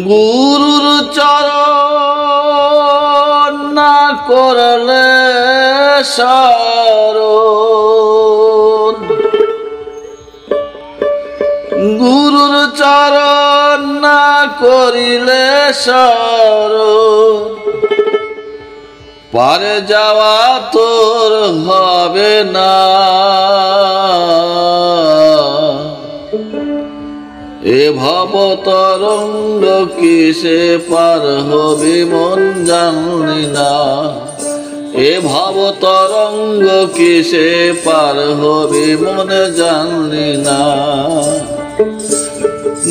গুরুর চরণ না করলে শরণ, গুরুর চরণ না করিলে শরণ, পারে যাওয়া তোর হবে না। এ ভব তরঙ্গ কিসে পার হবি মন জানি না, এ ভব তরঙ্গ কিসে পার হবি মন জানি না।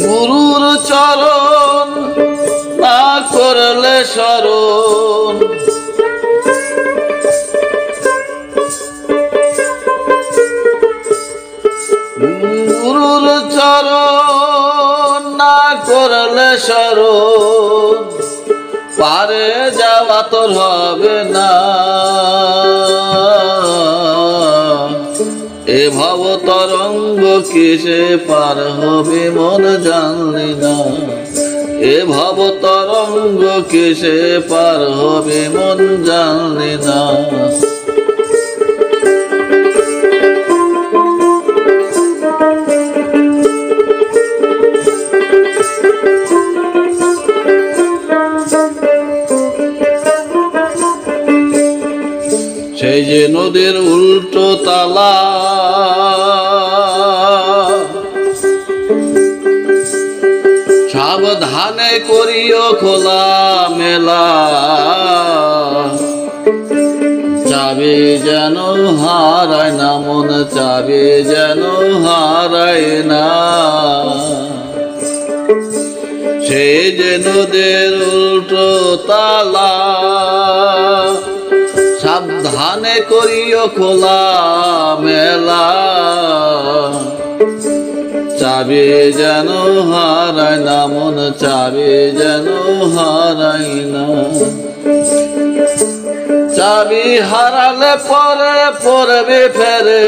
গুরুর চরণ না করলে শরণ, গুরুর চরণ না করলে শরণ, পারে যাওয়া তোর হবে না। এ ভব তরঙ্গ কিসে পার হবে মন জানি না, এ ভব তরঙ্গ কিসে পার হবে মন জানি না। সেই যে নদীর উল্টো তালা, সাবধানে করিও খোলা মেলা, চাবি যেন হারায় না মন, চাবি যেন হারায় না। সেই যে নদীর উল্টো তালা, সাবধানে করিও খোলা মেলা, চাবি যেন হারায় না মন, চাবি যেন হারায় না। চাবি হারালে পরে পড়বে ফেরে,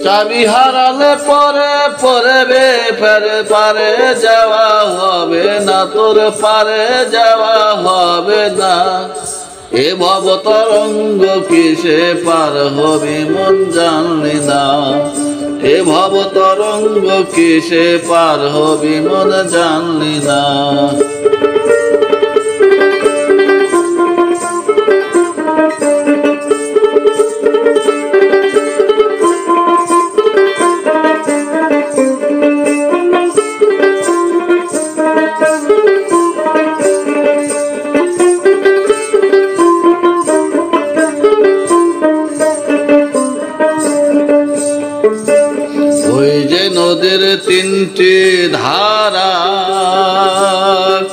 চাবি হারালে পরে পড়বে ফেরে, পারে যাওয়া হবে না তোর, পারে যাওয়া হবে না। এ ভব তরঙ্গ কিসে পার হবি মন জানি না, এ ভব তরঙ্গ কিসে পার হবি মন জানি না। ওই যে নদীর তিনটি ধারা,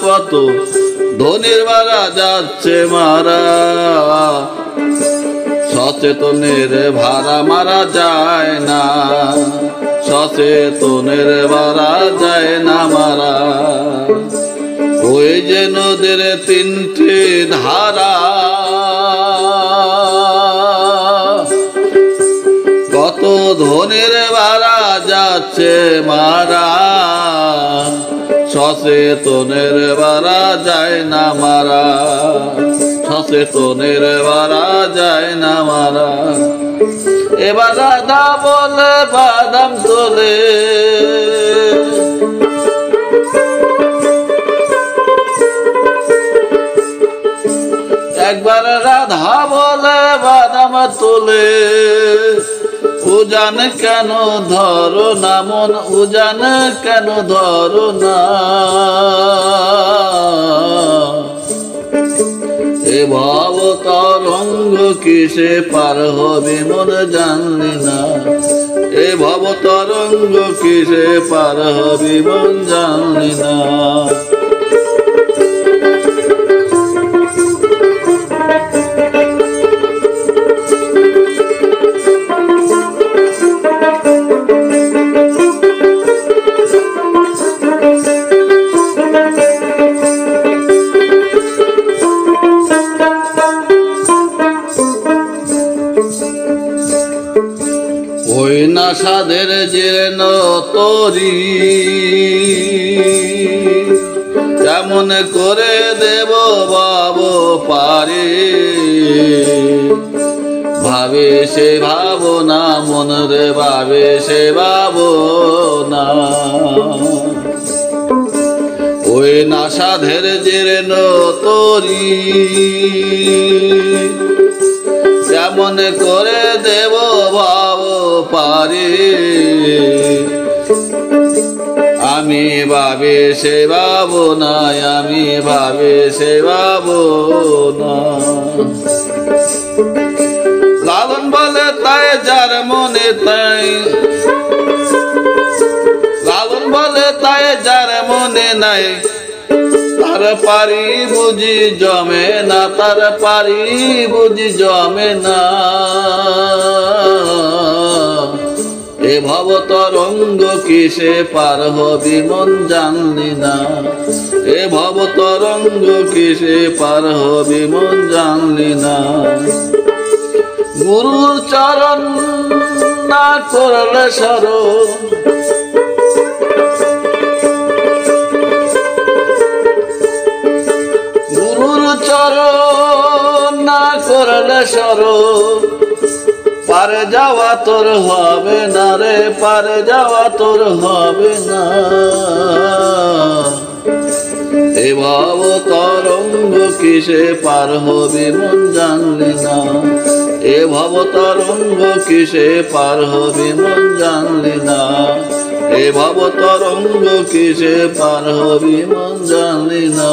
কত ধনির মারা যাচ্ছে মারা, সচেতনের ভাড়া মারা যায় না, সচেতনের ভাড়া যায় না মারা। ওই যে নদীর তিনটি ধারা, কত ধনের ভাড়া যাচ্ছে মারা, সচেতনের ভাড়া যায় না মারা, সচেতনের ভাড়া যায় না মারা। এবার রাধা বলে বাদাম তোলে, একবার রাধা বলে বাদাম তোলে। উজান কেন ধরো না মন, উজান কেন ধরো না। এ ভব তরঙ্গ কিসে পার হবে মন জানি না, এ ভব তরঙ্গ কিসে পার হবে মন জানি না। ওই না সাধের জীর্ণ তরি কেমন করে দেব বাবু পারে ভাবে সে ভাবনা মন রে ভাবে সে ভাবনা ওই না সাধের জীর্ণ তরি কেমন করে দেব বাবু পারে আমি ভাবে সে ভাবনা আমি ভাবে সে ভাবনা লালন বলে তাই যার মনে তাই লালন বলে তাই যার মনে নাই তার পারি বুঝি জমে না তার পারি বুঝি জমে না এ ভব তরঙ্গ কিসে পার হবি মন জানলি না এ ভব তরঙ্গ কিসে পার হবি মন জানলি না গুরুর চরণ না করলে শরণ গুরুর চরণ না করলে শরণ পারে যাওয়া তোর হবে না রে পারে যাওয়া তোর হবে না এ ভব তরঙ্গ কিসে পার হবি মন জানলি না এ ভব তরঙ্গ কিসে পার হবি মন জানলি না এ ভব তরঙ্গ কিসে পার হবি মন জানলি না